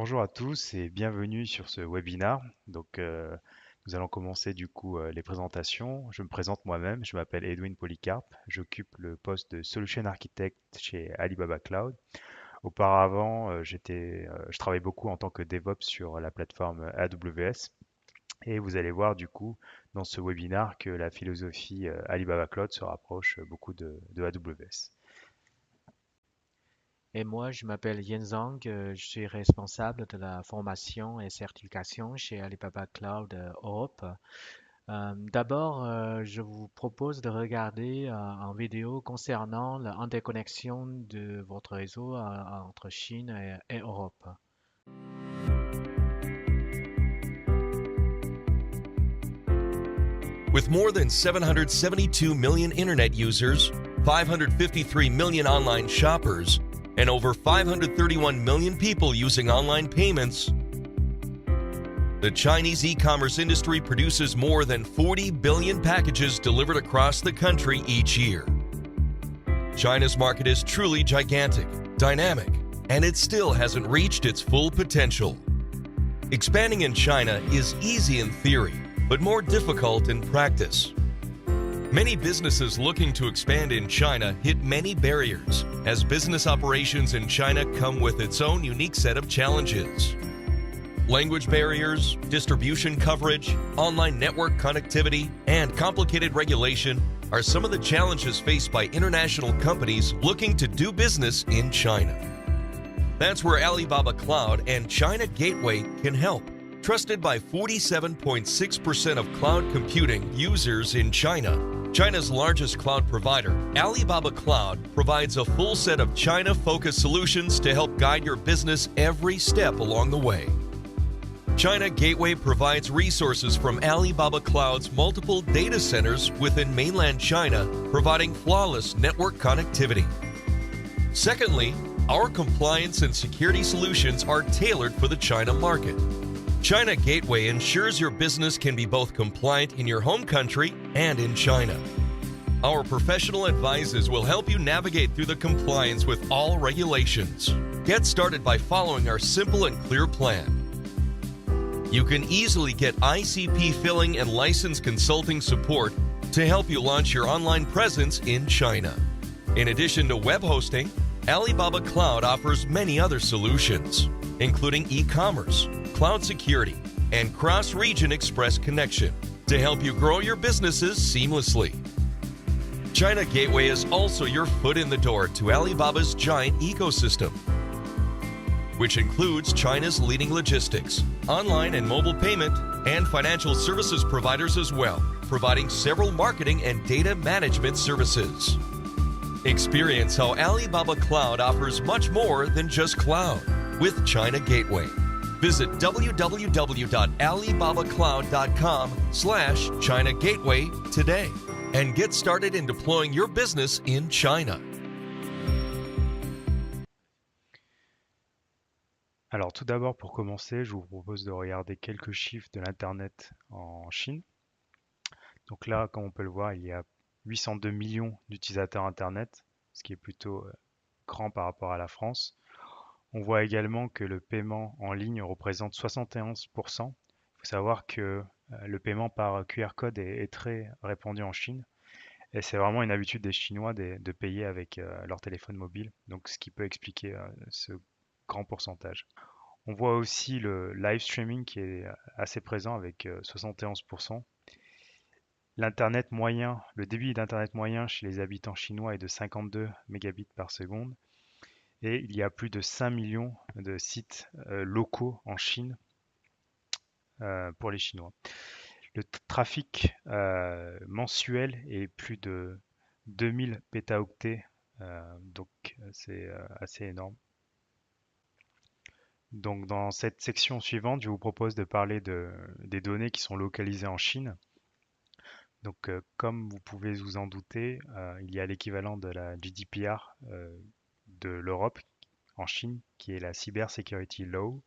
Bonjour à tous et bienvenue sur ce webinar. Nous allons commencer les présentations. Je me présente moi-même, je m'appelle Edwin Polycarpe, j'occupe le poste de Solution Architect chez Alibaba Cloud. Auparavant, je travaillais beaucoup en tant que DevOps sur la plateforme AWS et vous allez voir dans ce webinar que la philosophie Alibaba Cloud se rapproche beaucoup de AWS. Et moi, je m'appelle Yen Zhang, je suis responsable de la formation et certification chez Alibaba Cloud Europe. D'abord, je vous propose de regarder une vidéo concernant l'interconnexion de votre réseau entre Chine et Europe. With more than 772 million internet users, 553 million online shoppers, and over 531 million people using online payments, the Chinese e-commerce industry produces more than 40 billion packages delivered across the country each year. China's market is truly gigantic, dynamic, and it still hasn't reached its full potential. Expanding in China is easy in theory, but more difficult in practice. Many businesses looking to expand in China hit many barriers, as business operations in China come with its own unique set of challenges. Language barriers, distribution coverage, online network connectivity, and complicated regulation are some of the challenges faced by international companies looking to do business in China. That's where Alibaba Cloud and China Gateway can help. Trusted by 47.6% of cloud computing users in China, China's largest cloud provider, Alibaba Cloud, provides a full set of China-focused solutions to help guide your business every step along the way. China Gateway provides resources from Alibaba Cloud's multiple data centers within mainland China, providing flawless network connectivity. Secondly, our compliance and security solutions are tailored for the China market. China Gateway ensures your business can be both compliant in your home country and in China. Our professional advisors will help you navigate through the compliance with all regulations. Get started by following our simple and clear plan. You can easily get ICP filling and license consulting support to help you launch your online presence in China. In addition to web hosting, Alibaba Cloud offers many other solutions, including e-commerce, cloud security, and cross-region express connection to help you grow your businesses seamlessly. China Gateway is also your foot in the door to Alibaba's giant ecosystem, which includes China's leading logistics, online and mobile payment, and financial services providers as well, providing several marketing and data management services. Experience how Alibaba Cloud offers much more than just cloud with China Gateway. Visit www.alibabacloud.com/China Gateway today and get started in deploying your business in China. Alors tout d'abord, pour commencer, je vous propose de regarder quelques chiffres de l'Internet en Chine. Donc là, comme on peut le voir, il y a 802 millions d'utilisateurs Internet, ce qui est plutôt grand par rapport à la France. On voit également que le paiement en ligne représente 71%. Il faut savoir que le paiement par QR code est très répandu en Chine. Et c'est vraiment une habitude des Chinois de payer avec leur téléphone mobile, donc ce qui peut expliquer ce grand pourcentage. On voit aussi le live streaming qui est assez présent avec 71%. L'internet moyen, le débit d'internet moyen chez les habitants chinois est de 52 mégabits par seconde. Et il y a plus de 5 millions de sites locaux en Chine pour les Chinois. Le trafic mensuel est plus de 2000 pétaoctets, donc c'est assez énorme. Donc dans cette section suivante, je vous propose de parler des données qui sont localisées en Chine. Donc comme vous pouvez vous en douter, il y a l'équivalent de la GDPR de l'Europe en Chine, qui est la Cyber Security Law.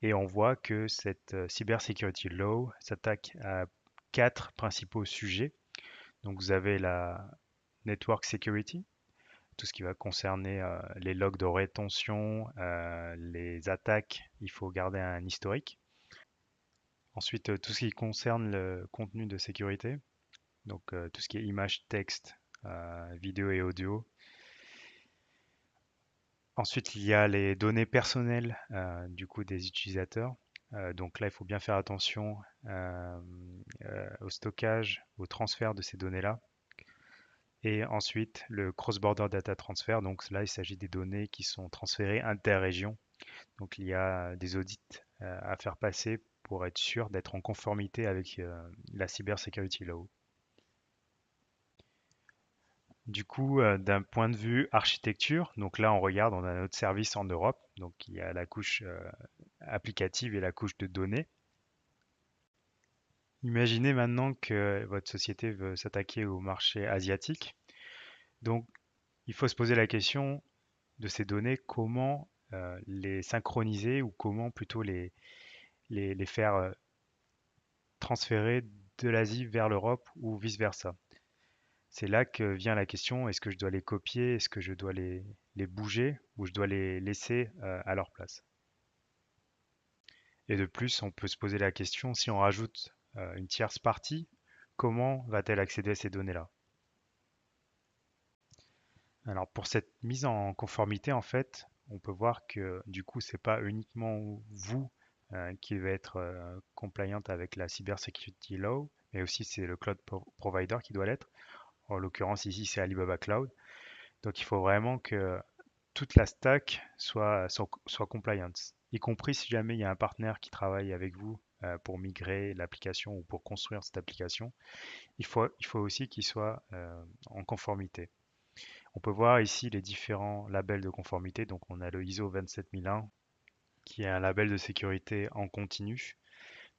Et on voit que cette Cyber Security Law s'attaque à 4 principaux sujets. Donc vous avez la Network Security, tout ce qui va concerner les logs de rétention, les attaques, il faut garder un historique. Ensuite, tout ce qui concerne le contenu de sécurité, donc tout ce qui est image, texte, vidéo et audio. Ensuite, il y a les données personnelles du coup des utilisateurs. Donc là, il faut bien faire attention au stockage, au transfert de ces données-là. Et ensuite, le cross-border data transfer. Donc là, il s'agit des données qui sont transférées inter-région. Donc il y a des audits à faire passer pour être sûr d'être en conformité avec la Cybersecurity Law. Du coup, d'un point de vue architecture, donc là on regarde, on a notre service en Europe, donc il y a la couche applicative et la couche de données. Imaginez maintenant que votre société veut s'attaquer au marché asiatique. Donc il faut se poser la question de ces données, comment les synchroniser ou comment plutôt les faire transférer de l'Asie vers l'Europe ou vice-versa. C'est là que vient la question, est-ce que je dois les copier, est-ce que je dois les bouger ou je dois les laisser à leur place. Et de plus, on peut se poser la question, si on rajoute une tierce partie, comment va-t-elle accéder à ces données-là? Alors pour cette mise en conformité, en fait, on peut voir que du coup, c'est pas uniquement vous qui va être compliant avec la Cybersecurity Law, mais aussi c'est le cloud provider qui doit l'être. En l'occurrence ici, c'est Alibaba Cloud. Donc il faut vraiment que toute la stack soit compliance, y compris si jamais il y a un partenaire qui travaille avec vous pour migrer l'application ou pour construire cette application. Il faut aussi qu'il soit en conformité. On peut voir ici les différents labels de conformité. Donc on a le ISO 27001 qui est un label de sécurité en continu.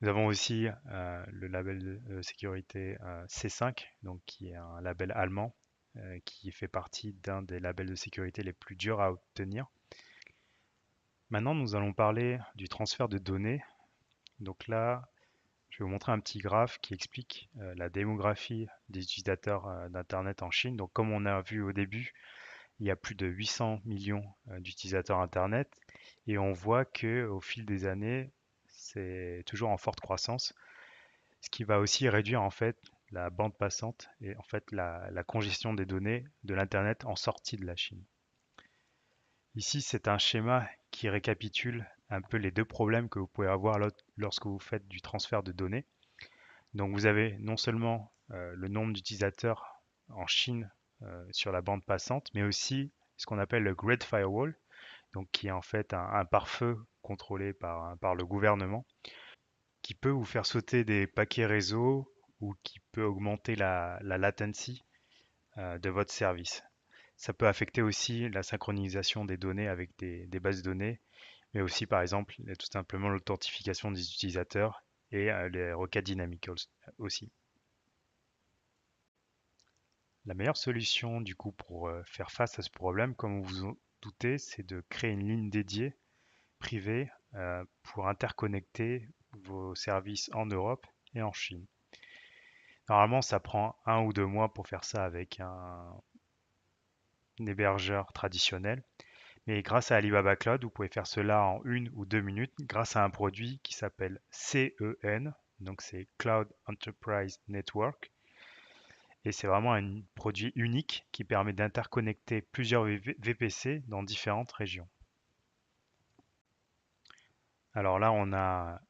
Nous avons aussi le label de sécurité C5, donc qui est un label allemand qui fait partie d'un des labels de sécurité les plus durs à obtenir. Maintenant, nous allons parler du transfert de données. Donc là, je vais vous montrer un petit graphe qui explique la démographie des utilisateurs d'Internet en Chine. Donc comme on a vu au début, il y a plus de 800 millions d'utilisateurs Internet et on voit que au fil des années, c'est toujours en forte croissance, ce qui va aussi réduire en fait la bande passante et en fait la congestion des données de l'Internet en sortie de la Chine. Ici, c'est un schéma qui récapitule un peu les deux problèmes que vous pouvez avoir lorsque vous faites du transfert de données. Donc vous avez non seulement le nombre d'utilisateurs en Chine sur la bande passante, mais aussi ce qu'on appelle le Great Firewall, donc qui est en fait un pare-feu contrôlé par le gouvernement, qui peut vous faire sauter des paquets réseau ou qui peut augmenter la latency de votre service. Ça peut affecter aussi la synchronisation des données avec des bases de données, mais aussi par exemple tout simplement l'authentification des utilisateurs et les requêtes dynamiques aussi. La meilleure solution du coup pour faire face à ce problème, comme vous vous en doutez, c'est de créer une ligne dédiée privée pour interconnecter vos services en Europe et en Chine. Normalement, ça prend 1 ou 2 mois pour faire ça avec un hébergeur traditionnel. Mais grâce à Alibaba Cloud, vous pouvez faire cela en 1 ou 2 minutes grâce à un produit qui s'appelle CEN, donc c'est Cloud Enterprise Network. Et c'est vraiment un produit unique qui permet d'interconnecter plusieurs VPC dans différentes régions. Alors là, on a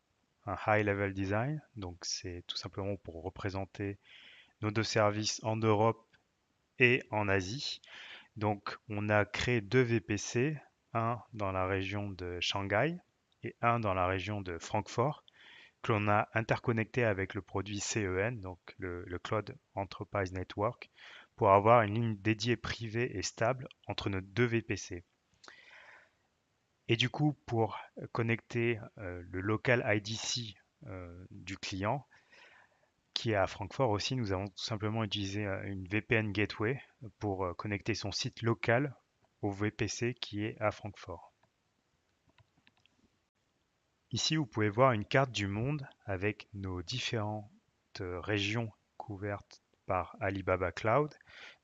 un High Level Design, donc c'est tout simplement pour représenter nos deux services en Europe et en Asie. Donc on a créé 2 VPC, un dans la région de Shanghai et un dans la région de Francfort, que l'on a interconnecté avec le produit CEN, donc le Cloud Enterprise Network, pour avoir une ligne dédiée privée et stable entre nos 2 VPC. Et du coup, pour connecter le local IDC du client, qui est à Francfort aussi, nous avons tout simplement utilisé une VPN Gateway pour connecter son site local au VPC qui est à Francfort. Ici, vous pouvez voir une carte du monde avec nos différentes régions couvertes par Alibaba Cloud.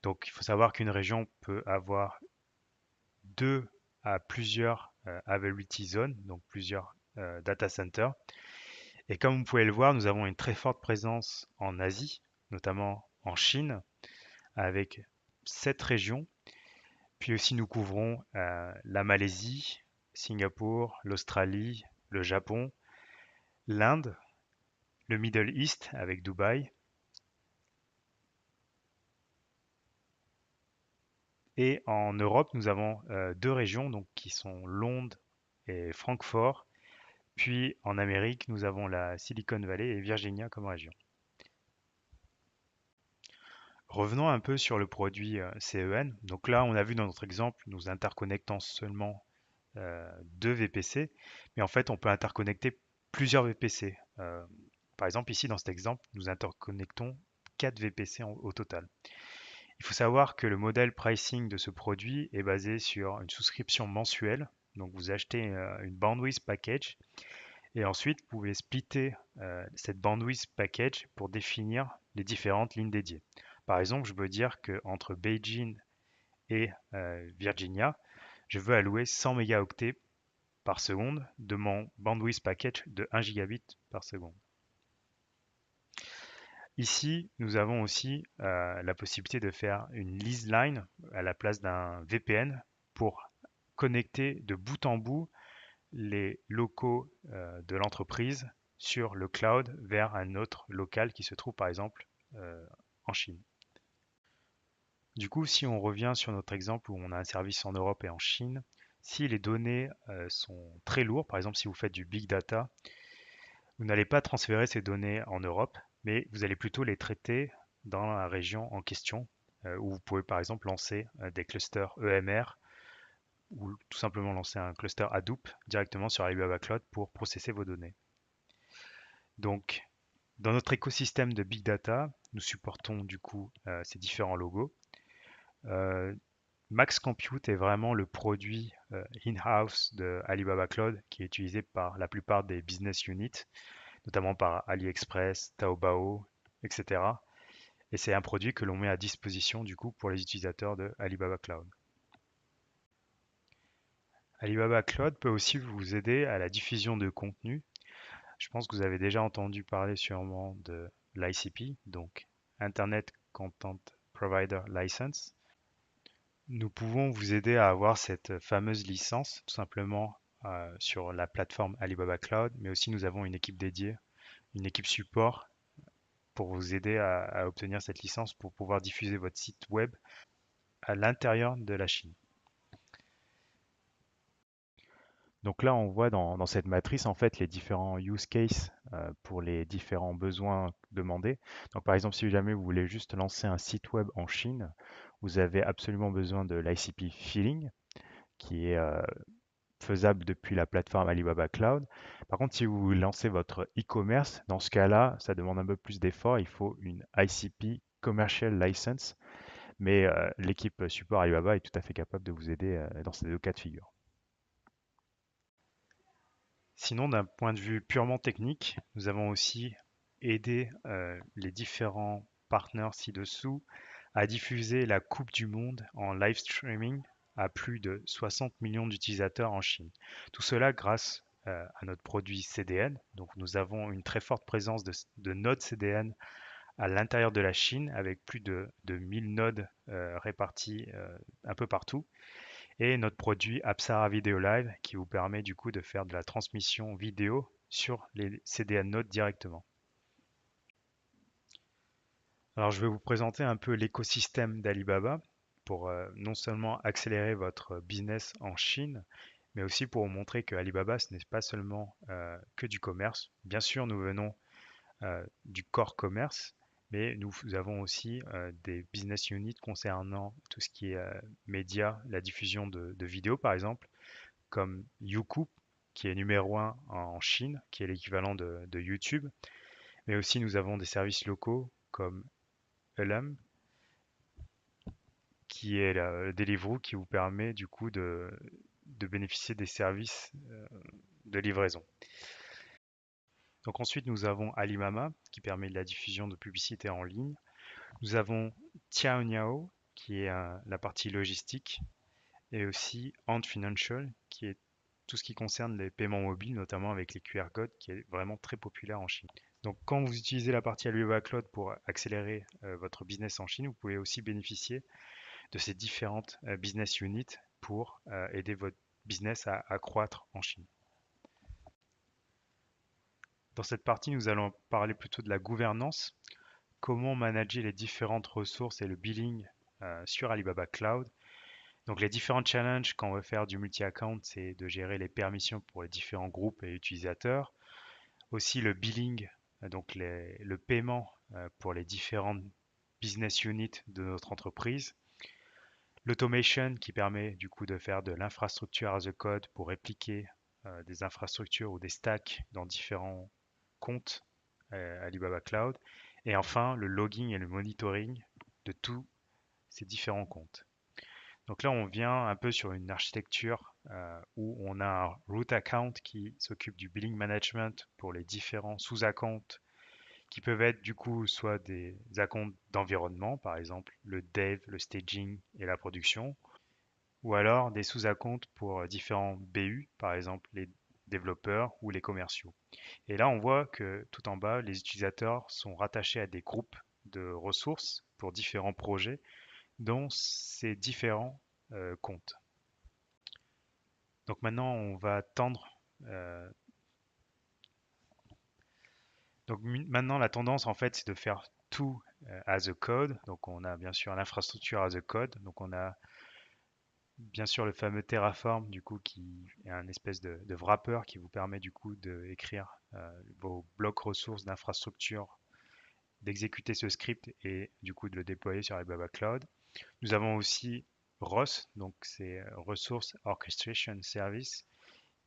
Donc il faut savoir qu'une région peut avoir 2 à plusieurs availability zones, donc plusieurs data centers. Et comme vous pouvez le voir, nous avons une très forte présence en Asie, notamment en Chine, avec 7 régions. Puis aussi nous couvrons la Malaisie, Singapour, l'Australie, le Japon, l'Inde, le Middle East avec Dubaï. Et en Europe, nous avons 2 régions donc, qui sont Londres et Francfort. Puis en Amérique, nous avons la Silicon Valley et Virginia comme région. Revenons un peu sur le produit CEN. Donc là, on a vu dans notre exemple, nous interconnectons seulement 2 VPC, mais en fait, on peut interconnecter plusieurs VPC. Par exemple, ici, dans cet exemple, nous interconnectons 4 VPC au total. Il faut savoir que le modèle pricing de ce produit est basé sur une souscription mensuelle. Donc, vous achetez une bandwidth package et ensuite, vous pouvez splitter cette bandwidth package pour définir les différentes lignes dédiées. Par exemple, je veux dire qu'entre Beijing et Virginia, je veux allouer 100 mégaoctets par seconde de mon bandwidth package de 1 gigabit par seconde. Ici, nous avons aussi la possibilité de faire une lease line à la place d'un VPN pour connecter de bout en bout les locaux de l'entreprise sur le cloud vers un autre local qui se trouve par exemple en Chine. Du coup, si on revient sur notre exemple où on a un service en Europe et en Chine, si les données sont très lourdes, par exemple si vous faites du big data, vous n'allez pas transférer ces données en Europe, mais vous allez plutôt les traiter dans la région en question, où vous pouvez par exemple lancer des clusters EMR ou tout simplement lancer un cluster Hadoop directement sur Alibaba Cloud pour processer vos données. Donc, dans notre écosystème de big data, nous supportons du coup ces différents logos. Max Compute est vraiment le produit in-house de Alibaba Cloud qui est utilisé par la plupart des business units, notamment par AliExpress, Taobao, etc. Et c'est un produit que l'on met à disposition du coup pour les utilisateurs de Alibaba Cloud. Alibaba Cloud peut aussi vous aider à la diffusion de contenu. Je pense que vous avez déjà entendu parler sûrement de l'ICP, donc Internet Content Provider License. Nous pouvons vous aider à avoir cette fameuse licence tout simplement sur la plateforme Alibaba Cloud, mais aussi nous avons une équipe dédiée, une équipe support pour vous aider à obtenir cette licence pour pouvoir diffuser votre site web à l'intérieur de la Chine. Donc là, on voit dans cette matrice en fait les différents use cases pour les différents besoins demandés. Donc par exemple, si jamais vous voulez juste lancer un site web en Chine, vous avez absolument besoin de l'ICP Filling qui est faisable depuis la plateforme Alibaba Cloud. Par contre, si vous lancez votre e-commerce, dans ce cas-là, ça demande un peu plus d'effort. Il faut une ICP Commercial License, mais l'équipe support Alibaba est tout à fait capable de vous aider dans ces 2 cas de figure. Sinon, d'un point de vue purement technique, nous avons aussi aidé les différents partenaires ci-dessous à diffuser la Coupe du Monde en live streaming à plus de 60 millions d'utilisateurs en Chine. Tout cela grâce à notre produit CDN. Donc nous avons une très forte présence de nodes CDN à l'intérieur de la Chine avec plus de 1000 nodes répartis un peu partout. Et notre produit Apsara Video Live qui vous permet du coup de faire de la transmission vidéo sur les CDN nodes directement. Alors je vais vous présenter un peu l'écosystème d'Alibaba pour non seulement accélérer votre business en Chine, mais aussi pour vous montrer que Alibaba ce n'est pas seulement que du commerce. Bien sûr, nous venons du core commerce, mais nous avons aussi des business units concernant tout ce qui est médias, la diffusion de vidéos par exemple, comme Youku, qui est numéro 1 en Chine, qui est l'équivalent de YouTube. Mais aussi nous avons des services locaux comme Elam, qui est la Deliveroo, qui vous permet du coup de bénéficier des services de livraison. Donc ensuite nous avons Alimama qui permet de la diffusion de publicité en ligne. Nous avons Tiaoniao, qui est la partie logistique, et aussi Ant Financial, qui est tout ce qui concerne les paiements mobiles, notamment avec les QR codes, qui est vraiment très populaire en Chine. Donc, quand vous utilisez la partie Alibaba Cloud pour accélérer votre business en Chine, vous pouvez aussi bénéficier de ces différentes business units pour aider votre business à croître en Chine. Dans cette partie, nous allons parler plutôt de la gouvernance, comment manager les différentes ressources et le billing sur Alibaba Cloud. Donc les différents challenges quand on veut faire du multi-account, c'est de gérer les permissions pour les différents groupes et utilisateurs. Aussi le billing, donc le paiement pour les différentes business units de notre entreprise. L'automation qui permet du coup de faire de l'infrastructure as a code pour répliquer des infrastructures ou des stacks dans différents comptes Alibaba Cloud. Et enfin, le logging et le monitoring de tous ces différents comptes. Donc là, on vient un peu sur une architecture où on a un root account qui s'occupe du billing management pour les différents sous-accounts qui peuvent être du coup soit des accounts d'environnement, par exemple le dev, le staging et la production, ou alors des sous-accounts pour différents BU, par exemple les développeurs ou les commerciaux. Et là, on voit que tout en bas, les utilisateurs sont rattachés à des groupes de ressources pour différents projets, dont ces différents comptes. Donc maintenant, on va tendre. Donc maintenant, la tendance, en fait, c'est de faire tout as a code. Donc on a bien sûr l'infrastructure as a code. Donc on a bien sûr le fameux Terraform, du coup, qui est un espèce de wrapper qui vous permet du coup d'écrire vos blocs ressources d'infrastructure, d'exécuter ce script et du coup de le déployer sur Alibaba Cloud. Nous avons aussi ROS, donc c'est Resource Orchestration Service,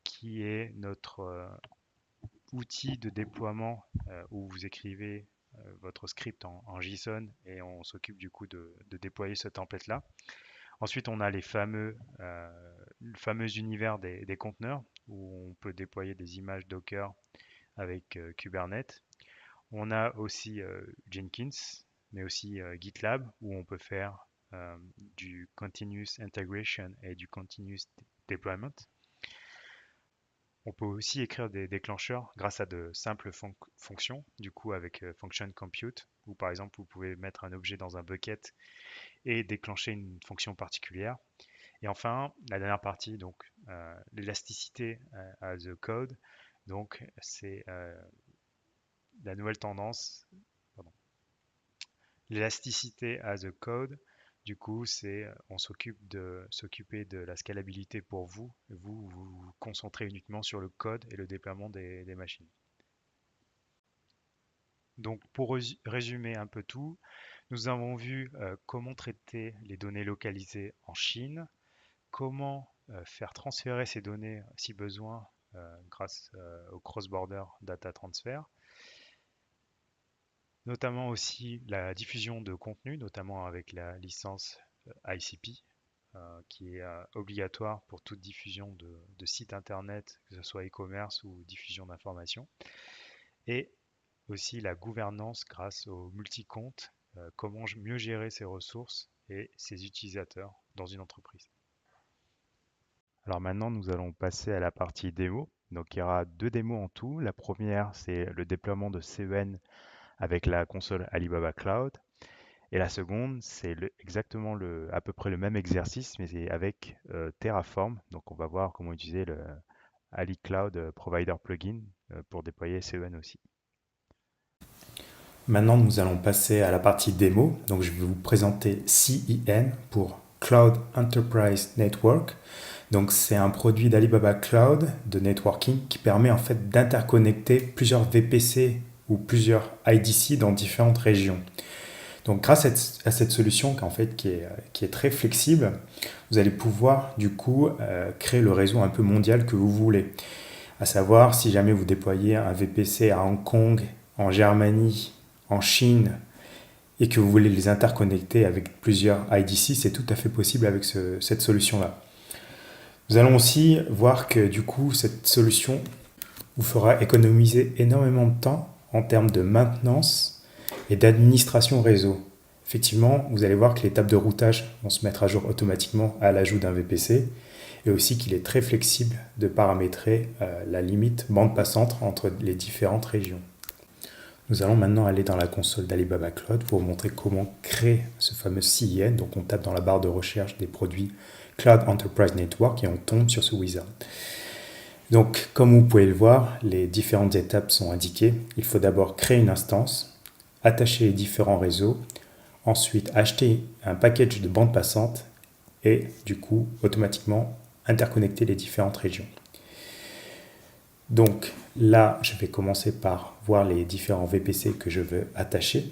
qui est notre outil de déploiement où vous écrivez votre script en JSON et on s'occupe du coup de déployer ce template-là. Ensuite, on a le fameux univers des conteneurs où on peut déployer des images Docker avec Kubernetes. On a aussi Jenkins, mais aussi GitLab où on peut faire du continuous integration et du continuous deployment. On peut aussi écrire des déclencheurs grâce à de simples fonctions, du coup avec Function Compute, où par exemple vous pouvez mettre un objet dans un bucket et déclencher une fonction particulière. Et enfin, la dernière partie, donc l'élasticité as a code, donc c'est la nouvelle tendance. L'élasticité as a code, du coup, c'est on s'occuper de la scalabilité pour vous. Vous vous concentrez uniquement sur le code et le déploiement des machines. Donc, pour résumer un peu tout, nous avons vu comment traiter les données localisées en Chine, comment faire transférer ces données si besoin grâce au cross-border data transfer, notamment aussi la diffusion de contenu, notamment avec la licence ICP, qui est obligatoire pour toute diffusion de sites internet, que ce soit e-commerce ou diffusion d'informations, et aussi la gouvernance grâce au multi-compte, comment mieux gérer ses ressources et ses utilisateurs dans une entreprise. Alors maintenant, nous allons passer à la partie démo. Donc il y aura 2 démos en tout. La première, c'est le déploiement de CEN avec la console Alibaba Cloud. Et la seconde, c'est exactement à peu près le même exercice, mais c'est avec Terraform. Donc on va voir comment utiliser le Ali Cloud Provider Plugin pour déployer CEN aussi. Maintenant, nous allons passer à la partie démo. Donc je vais vous présenter CEN pour Cloud Enterprise Network. Donc c'est un produit d'Alibaba Cloud de networking qui permet en fait d'interconnecter plusieurs VPC ou plusieurs IDC dans différentes régions. Donc grâce à cette solution qui est très flexible, vous allez pouvoir du coup créer le réseau un peu mondial que vous voulez. À savoir, si jamais vous déployez un VPC à Hong Kong, en Germanie, en Chine, et que vous voulez les interconnecter avec plusieurs IDC, c'est tout à fait possible avec cette solution-là. Nous allons aussi voir que du coup, cette solution vous fera économiser énormément de temps en termes de maintenance et d'administration réseau. Effectivement, vous allez voir que les tables de routage vont se mettre à jour automatiquement à l'ajout d'un VPC et aussi qu'il est très flexible de paramétrer la limite bande passante entre les différentes régions. Nous allons maintenant aller dans la console d'Alibaba Cloud pour vous montrer comment créer ce fameux CIN. Donc on tape dans la barre de recherche des produits Cloud Enterprise Network et on tombe sur ce wizard. Donc comme vous pouvez le voir, les différentes étapes sont indiquées. Il faut d'abord créer une instance, attacher les différents réseaux, ensuite acheter un package de bande passante et du coup automatiquement interconnecter les différentes régions. Donc là, je vais commencer par voir les différents VPC que je veux attacher.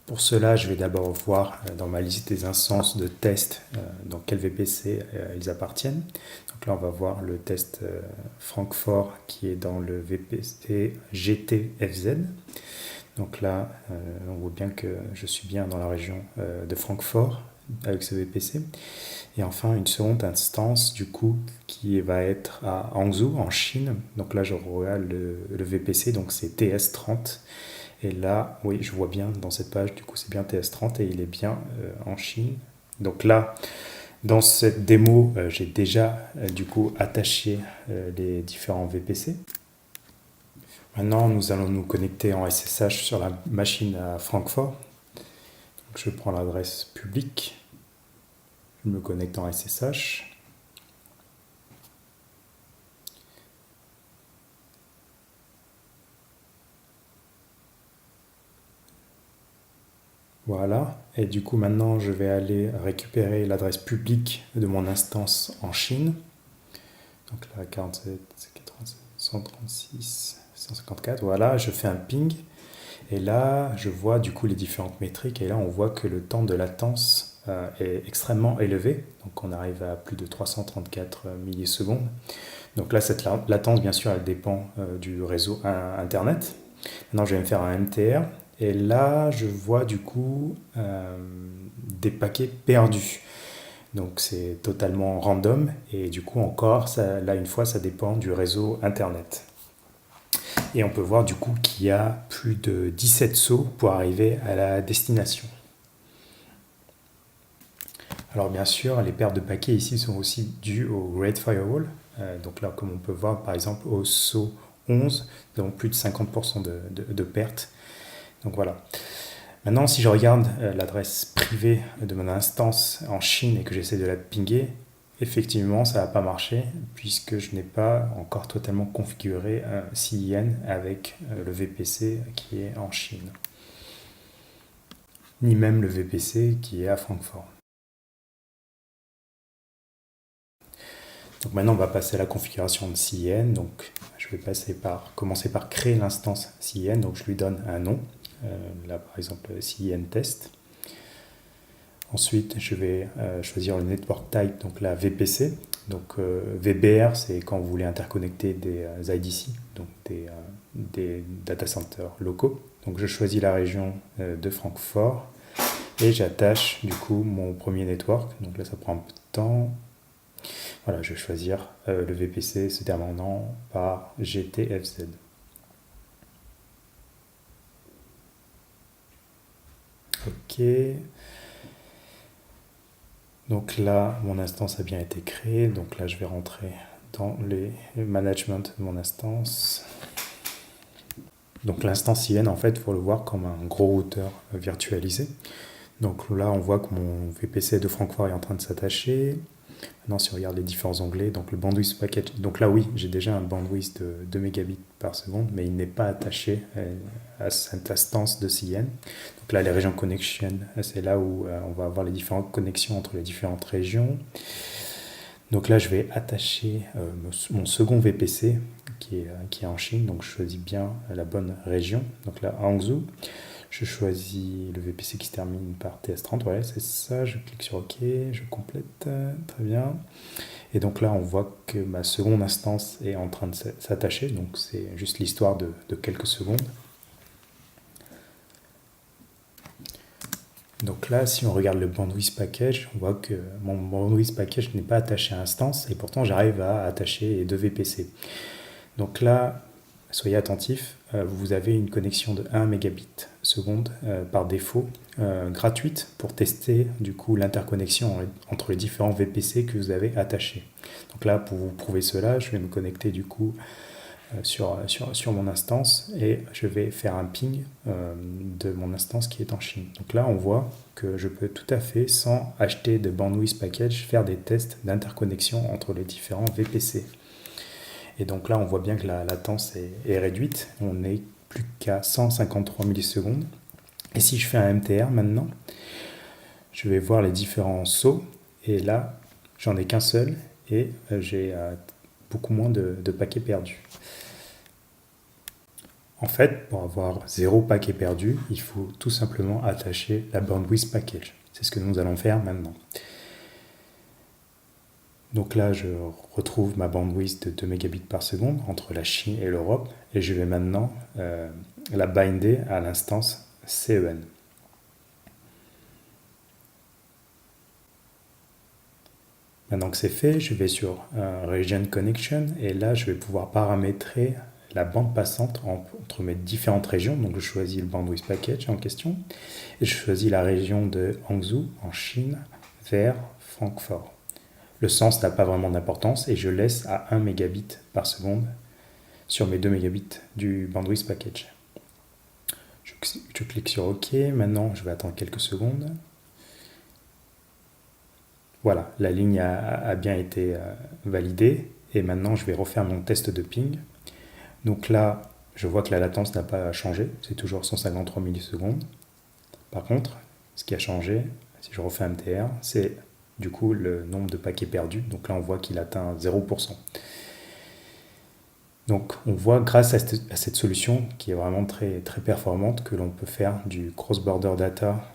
Pour cela, je vais d'abord voir dans ma liste des instances de test dans quel VPC ils appartiennent. Donc là, on va voir le test Francfort qui est dans le VPC GTFZ. Donc là, on voit bien que je suis bien dans la région de Francfort avec ce VPC. Et enfin, une seconde instance, du coup, qui va être à Hangzhou, en Chine. Donc là, je regarde le VPC, donc c'est TS30. Et là, oui, je vois bien dans cette page, du coup, c'est bien TS30 et il est bien en Chine. Donc là, dans cette démo, j'ai déjà, du coup, attaché les différents VPC. Maintenant, nous allons nous connecter en SSH sur la machine à Francfort. Donc, je prends l'adresse publique. Je me connecte en SSH. Voilà. Et du coup, maintenant, je vais aller récupérer l'adresse publique de mon instance en Chine. Donc là, 47, 87, 136, 154. Voilà, je fais un ping. Et là, je vois du coup les différentes métriques. Et là, on voit que le temps de latence est extrêmement élevé. Donc, on arrive à plus de 334 millisecondes. Donc là, cette latence, bien sûr, elle dépend du réseau Internet. Maintenant, je vais me faire un MTR. Et là, je vois du coup des paquets perdus. Donc, c'est totalement random. Et du coup, encore, ça, là, une fois, ça dépend du réseau Internet. Et on peut voir du coup qu'il y a plus de 17 sauts pour arriver à la destination. Alors bien sûr, les pertes de paquets ici sont aussi dues au Great Firewall. Donc là, comme on peut voir, par exemple, au saut 11, nous avons plus de 50% de pertes. Donc voilà. Maintenant, si je regarde l'adresse privée de mon instance en Chine et que j'essaie de la pinguer, effectivement, ça n'a pas marché puisque je n'ai pas encore totalement configuré un CIN avec le VPC qui est en Chine, ni même le VPC qui est à Francfort. Donc maintenant, on va passer à la configuration de CIN. Donc, je vais commencer par créer l'instance CIN. Donc, je lui donne un nom. Là, par exemple, CIN test. Ensuite, je vais choisir le network type, donc la VPC. Donc, VBR, c'est quand vous voulez interconnecter des IDC, donc des data centers locaux. Donc, je choisis la région de Francfort et j'attache du coup mon premier network. Donc là, ça prend un peu de temps. Voilà, je vais choisir le VPC se terminant par GTFZ. OK. Donc là, mon instance a bien été créée. Donc là, je vais rentrer dans les management de mon instance. Donc l'instance IN, en fait, il faut le voir comme un gros routeur virtualisé. Donc là, on voit que mon VPC de Francfort est en train de s'attacher. Maintenant, si on regarde les différents onglets, donc le bandwidth package, donc là oui, j'ai déjà un bandwidth de 2 mégabits par seconde, mais il n'est pas attaché à cette instance de CIN. Donc là, les régions connection, c'est là où on va avoir les différentes connexions entre les différentes régions. Donc là, je vais attacher mon second VPC qui est en Chine, donc je choisis bien la bonne région. Donc là, Hangzhou. Je choisis le VPC qui se termine par TS30, ouais, c'est ça, je clique sur OK, je complète, très bien. Et donc là, on voit que ma seconde instance est en train de s'attacher, donc c'est juste l'histoire de quelques secondes. Donc là, si on regarde le bandwidth package, on voit que mon bandwidth package n'est pas attaché à instance, et pourtant j'arrive à attacher les deux VPC. Donc là, soyez attentifs, vous avez une connexion de 1 mégabit seconde par défaut gratuite pour tester du coup l'interconnexion entre les différents VPC que vous avez attachés. Donc là, pour vous prouver cela, je vais me connecter du coup sur mon instance et je vais faire un ping de mon instance qui est en Chine. Donc là, on voit que je peux tout à fait, sans acheter de bandwidth package, faire des tests d'interconnexion entre les différents VPC. Et donc là, on voit bien que la latence est réduite. On n'est plus qu'à 153 millisecondes. Et si je fais un MTR maintenant, je vais voir les différents sauts. Et là, j'en ai qu'un seul et j'ai beaucoup moins de paquets perdus. En fait, pour avoir 0 paquet perdu, il faut tout simplement attacher la bandwidth package. C'est ce que nous allons faire maintenant. Donc là, je retrouve ma bandwidth de 2 mégabits par seconde entre la Chine et l'Europe et je vais maintenant la binder à l'instance CEN. Maintenant que c'est fait, je vais sur Region Connection et là, je vais pouvoir paramétrer la bande passante entre mes différentes régions. Donc je choisis le bandwidth package en question et je choisis la région de Hangzhou en Chine vers Francfort. Le sens n'a pas vraiment d'importance et je laisse à 1 mégabit par seconde sur mes 2 mégabits du bandwidth package. Je clique sur OK. Maintenant, je vais attendre quelques secondes. Voilà, la ligne a bien été validée et maintenant je vais refaire mon test de ping. Donc là, je vois que la latence n'a pas changé, c'est toujours 153 millisecondes. Par contre, ce qui a changé, si je refais un MTR, c'est du coup le nombre de paquets perdus. Donc là, on voit qu'il atteint 0%. Donc on voit grâce à cette solution qui est vraiment très, très performante que l'on peut faire du cross-border data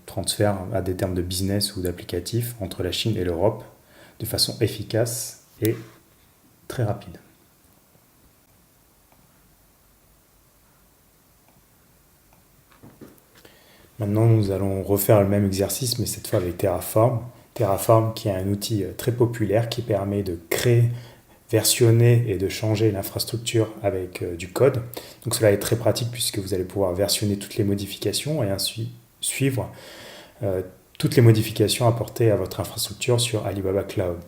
transfert à des termes de business ou d'applicatifs entre la Chine et l'Europe de façon efficace et très rapide. Maintenant, nous allons refaire le même exercice, mais cette fois avec Terraform. Terraform qui est un outil très populaire qui permet de créer, versionner et de changer l'infrastructure avec du code. Donc cela est très pratique puisque vous allez pouvoir versionner toutes les modifications et ainsi suivre toutes les modifications apportées à votre infrastructure sur Alibaba Cloud.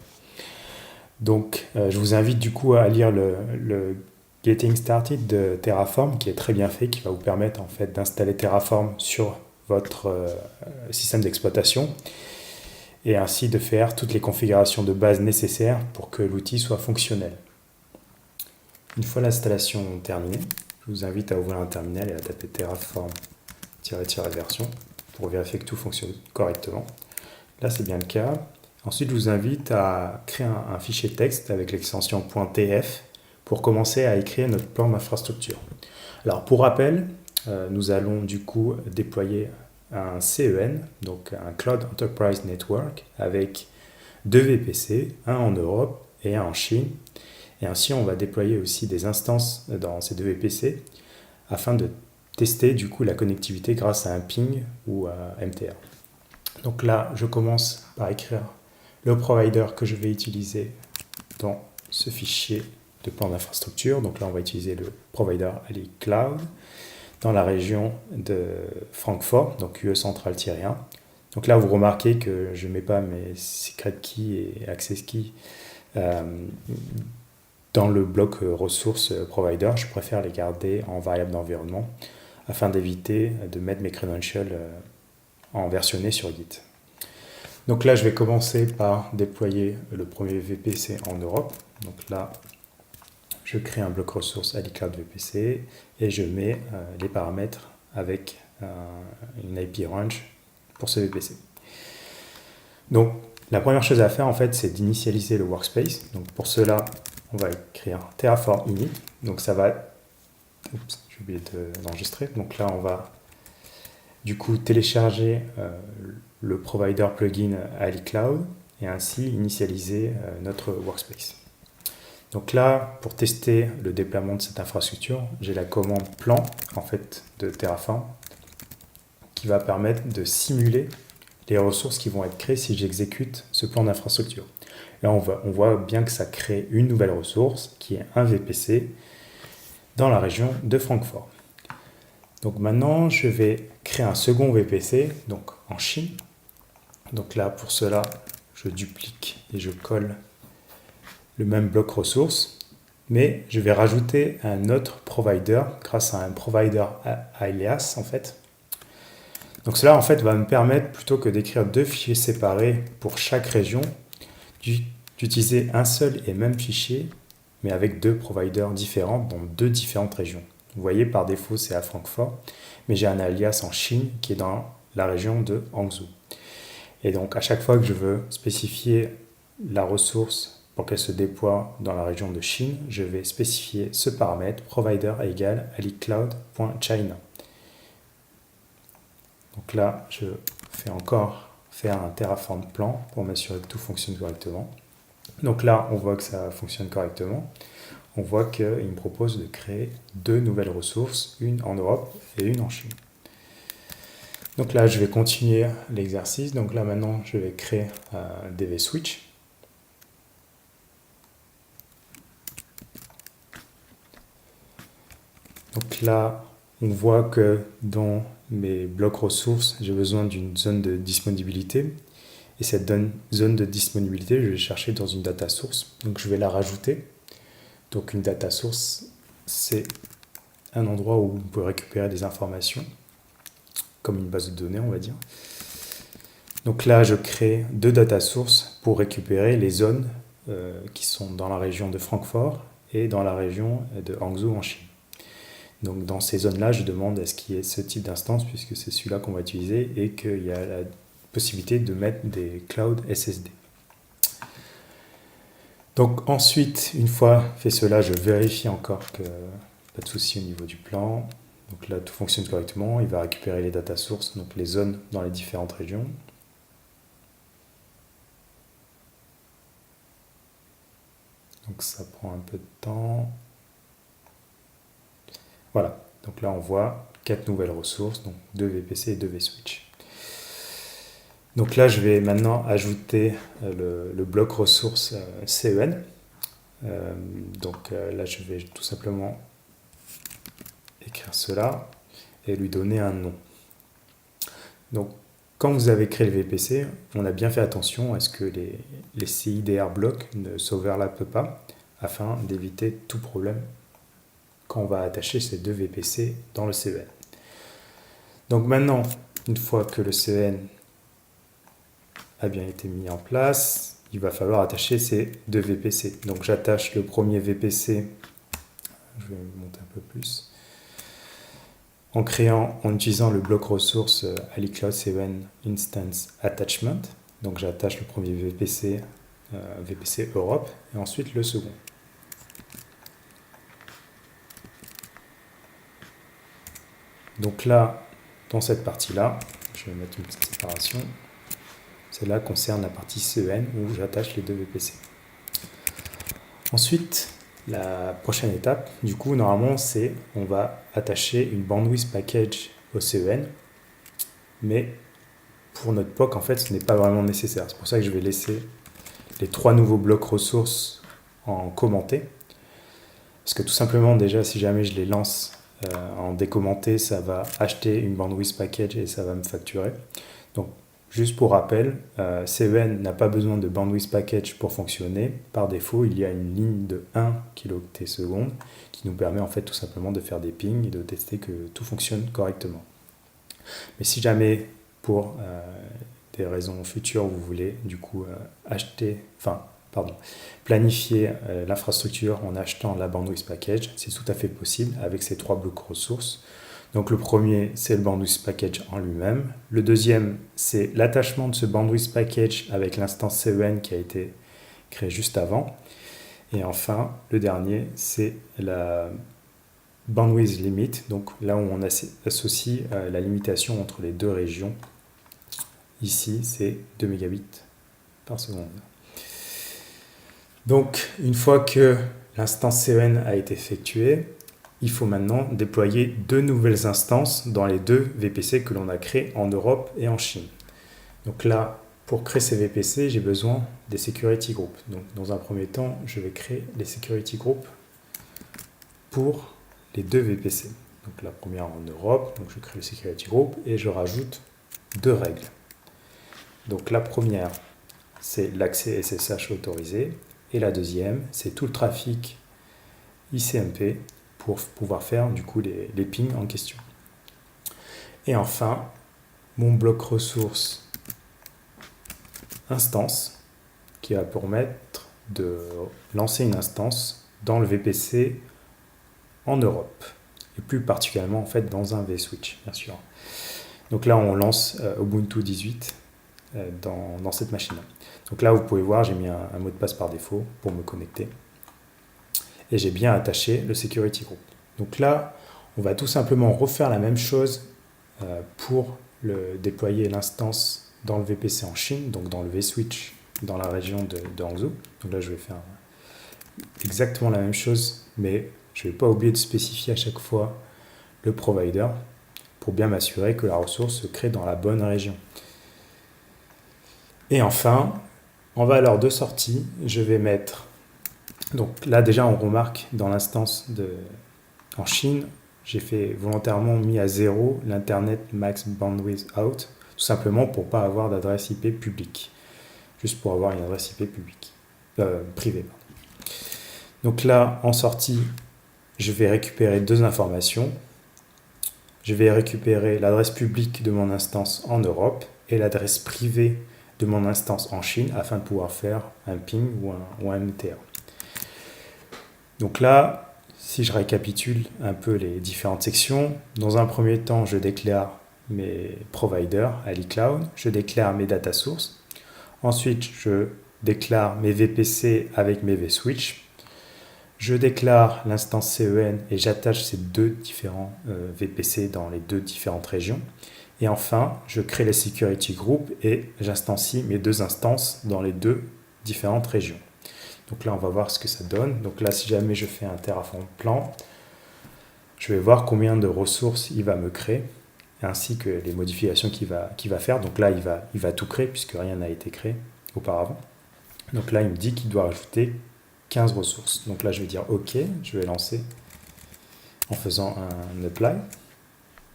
Donc je vous invite du coup à lire le Getting Started de Terraform qui est très bien fait, qui va vous permettre en fait d'installer Terraform sur votre système d'exploitation et ainsi de faire toutes les configurations de base nécessaires pour que l'outil soit fonctionnel. Une fois l'installation terminée, je vous invite à ouvrir un terminal et à taper Terraform-version pour vérifier que tout fonctionne correctement. Là, c'est bien le cas. Ensuite, je vous invite à créer un fichier texte avec l'extension .tf pour commencer à écrire notre plan d'infrastructure. Alors, pour rappel, nous allons du coup déployer un CEN, donc un Cloud Enterprise Network, avec 2 VPC, un en Europe et un en Chine. Et ainsi, on va déployer aussi des instances dans ces 2 VPC afin de tester du coup la connectivité grâce à un ping ou à MTR. Donc là, je commence par écrire le provider que je vais utiliser dans ce fichier de plan d'infrastructure. Donc là, on va utiliser le provider Ali Cloud dans la région de Francfort, donc UE Central-1. Donc là, vous remarquez que je ne mets pas mes secret keys et access keys dans le bloc ressources provider. Je préfère les garder en variable d'environnement afin d'éviter de mettre mes credentials en versionné sur Git. Donc là, je vais commencer par déployer le premier VPC en Europe. Donc là, je crée un bloc ressources Ali Cloud VPC et je mets les paramètres avec une IP range pour ce VPC. Donc la première chose à faire en fait, c'est d'initialiser le workspace. Donc pour cela, on va écrire Terraform init. Donc ça va, j'ai oublié d'enregistrer. Donc là, on va du coup télécharger le provider plugin Ali Cloud et ainsi initialiser notre workspace. Donc là, pour tester le déploiement de cette infrastructure, j'ai la commande plan en fait de Terraform qui va permettre de simuler les ressources qui vont être créées si j'exécute ce plan d'infrastructure. Là, on voit bien que ça crée une nouvelle ressource qui est un VPC dans la région de Francfort. Donc maintenant, je vais créer un second VPC, donc en Chine. Donc là, pour cela, je duplique et je colle le même bloc ressources, mais je vais rajouter un autre provider grâce à un provider alias en fait. Donc cela en fait va me permettre, plutôt que d'écrire deux fichiers séparés pour chaque région, d'utiliser un seul et même fichier, mais avec deux providers différents dans deux différentes régions. Vous voyez, par défaut, c'est à Francfort, mais j'ai un alias en Chine qui est dans la région de Hangzhou. Et donc, à chaque fois que je veux spécifier la ressource pour qu'elle se déploie dans la région de Chine, je vais spécifier ce paramètre provider égale alicloud.china. Donc là, je fais encore faire un Terraform plan pour m'assurer que tout fonctionne correctement. Donc là, on voit que ça fonctionne correctement. On voit qu'il me propose de créer deux nouvelles ressources, une en Europe et une en Chine. Donc là, je vais continuer l'exercice. Donc là, maintenant, je vais créer un DV switch. Donc là, on voit que dans mes blocs ressources, j'ai besoin d'une zone de disponibilité. Et cette zone de disponibilité, je vais chercher dans une data source. Donc je vais la rajouter. Donc une data source, c'est un endroit où on peut récupérer des informations, comme une base de données, on va dire. Donc là, je crée deux data sources pour récupérer les zones qui sont dans la région de Francfort et dans la région de Hangzhou en Chine. Donc dans ces zones-là, je demande à ce qu'il y ait ce type d'instance, puisque c'est celui-là qu'on va utiliser, et qu'il y a la possibilité de mettre des cloud SSD. Donc ensuite, une fois fait cela, je vérifie encore que pas de souci au niveau du plan. Donc là, tout fonctionne correctement. Il va récupérer les data sources, donc les zones dans les différentes régions. Donc ça prend un peu de temps. Voilà. Donc là, on voit 4 nouvelles ressources, donc 2 VPC et 2 vSwitch. Donc là, je vais maintenant ajouter le bloc ressources CEN. Donc là, je vais tout simplement écrire cela et lui donner un nom. Donc, quand vous avez créé le VPC, on a bien fait attention à ce que les CIDR blocs ne s'overlappent pas, afin d'éviter tout problème quand on va attacher ces deux VPC dans le CEN. Donc maintenant, une fois que le CEN a bien été mis en place, il va falloir attacher ces deux VPC. Donc j'attache le premier VPC, je vais monter un peu plus, en utilisant le bloc ressource alicloud CEN instance attachment. Donc j'attache le premier VPC, VPC Europe, et ensuite le second. Donc là, dans cette partie-là, je vais mettre une petite séparation. Celle-là concerne la partie CEN où j'attache les deux VPC. Ensuite, la prochaine étape, du coup, normalement, c'est on va attacher une bandwidth package au CEN, mais pour notre POC, en fait, ce n'est pas vraiment nécessaire. C'est pour ça que je vais laisser les 3 nouveaux blocs ressources en commenté. Parce que tout simplement, déjà, si jamais je les lance en décommenté, ça va acheter une bandwidth package et ça va me facturer. Donc, juste pour rappel, CEN n'a pas besoin de bandwidth package pour fonctionner. Par défaut, il y a une ligne de 1 kT/s qui nous permet en fait tout simplement de faire des pings et de tester que tout fonctionne correctement. Mais si jamais pour des raisons futures vous voulez du coup planifier l'infrastructure en achetant la bandwidth package, c'est tout à fait possible avec ces 3 blocs ressources. Donc le premier, c'est le bandwidth package en lui-même. Le deuxième, c'est l'attachement de ce bandwidth package avec l'instance CEN qui a été créée juste avant. Et enfin, le dernier, c'est la bandwidth limit, donc là où on associe la limitation entre les deux régions. Ici, c'est 2 mégabits par seconde. Donc, une fois que l'instance CEN a été effectuée, il faut maintenant déployer 2 nouvelles instances dans les 2 VPC que l'on a créés en Europe et en Chine. Donc là, pour créer ces VPC, j'ai besoin des security groups. Donc, dans un premier temps, je vais créer les security groups pour les deux VPC. Donc la première en Europe, donc je crée le security group et je rajoute deux règles. Donc la première, c'est l'accès SSH autorisé et la deuxième, c'est tout le trafic ICMP pour pouvoir faire du coup les pings en question. Et enfin, mon bloc ressources instance qui va permettre de lancer une instance dans le VPC en Europe et plus particulièrement en fait dans un vSwitch bien sûr. Donc là on lance Ubuntu 18 dans cette machine là. Donc là vous pouvez voir j'ai mis un mot de passe par défaut pour me connecter et j'ai bien attaché le security group. Donc là on va tout simplement refaire la même chose pour déployer l'instance dans le VPC en Chine, donc dans le vSwitch dans la région de Hangzhou. Donc là je vais faire exactement la même chose, mais je ne vais pas oublier de spécifier à chaque fois le provider pour bien m'assurer que la ressource se crée dans la bonne région. Et enfin, en valeur de sortie, je vais mettre, donc là déjà on remarque dans l'instance en Chine, j'ai fait volontairement mis à 0 l'Internet Max Bandwidth Out, tout simplement pour ne pas avoir d'adresse IP publique, juste pour avoir une adresse IP publique, privée. Donc là, en sortie, je vais récupérer deux informations. Je vais récupérer l'adresse publique de mon instance en Europe et l'adresse privée de mon instance en Chine afin de pouvoir faire un ping ou un MTA. Donc là, si je récapitule un peu les différentes sections, dans un premier temps, je déclare mes providers à l'iCloud, je déclare mes data sources, ensuite je déclare mes VPC avec mes vSwitch, je déclare l'instance CEN et j'attache ces deux différents VPC dans les deux différentes régions, et enfin je crée les security group et j'instancie mes deux instances dans les deux différentes régions. Donc là on va voir ce que ça donne. Donc là si jamais je fais un Terraform plan, je vais voir combien de ressources il va me créer, ainsi que les modifications qu'il va faire. Donc là, il va tout créer, puisque rien n'a été créé auparavant. Donc là, il me dit qu'il doit rajouter 15 ressources. Donc là, je vais dire OK, je vais lancer en faisant un apply.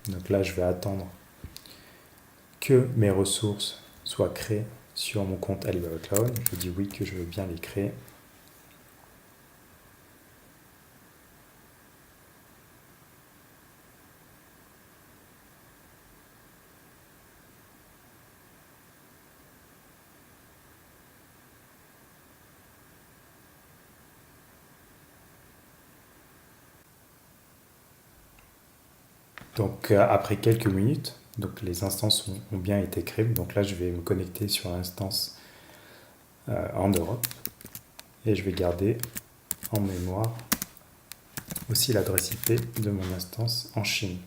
Donc là, je vais attendre que mes ressources soient créées sur mon compte Alibaba Cloud. Je dis oui, que je veux bien les créer. Donc après quelques minutes, donc les instances ont bien été créées. Donc là, je vais me connecter sur l'instance en Europe et je vais garder en mémoire aussi l'adresse IP de mon instance en Chine,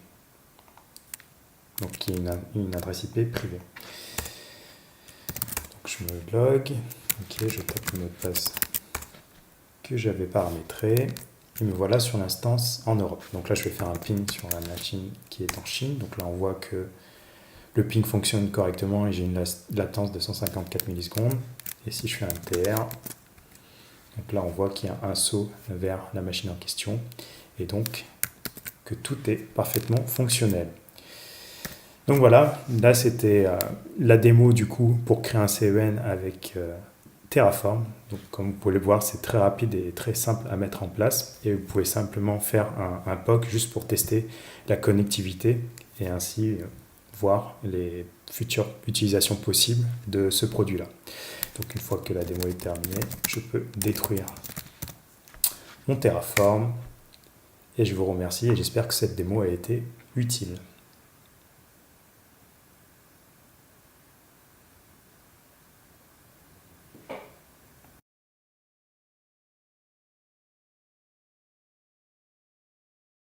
donc qui est une adresse IP privée. Donc je me log, ok, je tape le mot de passe que j'avais paramétré. Et me voilà sur l'instance en Europe. Donc là, je vais faire un ping sur la machine qui est en Chine. Donc là, on voit que le ping fonctionne correctement et j'ai une latence de 154 millisecondes. Et si je fais un TR, donc là, on voit qu'il y a un saut vers la machine en question. Et donc, que tout est parfaitement fonctionnel. Donc voilà, là, c'était la démo du coup pour créer un CEN avec Terraform. Donc, comme vous pouvez le voir, c'est très rapide et très simple à mettre en place. Et vous pouvez simplement faire un POC juste pour tester la connectivité et ainsi voir les futures utilisations possibles de ce produit-là. Donc, une fois que la démo est terminée, je peux détruire mon Terraform. Et je vous remercie et j'espère que cette démo a été utile.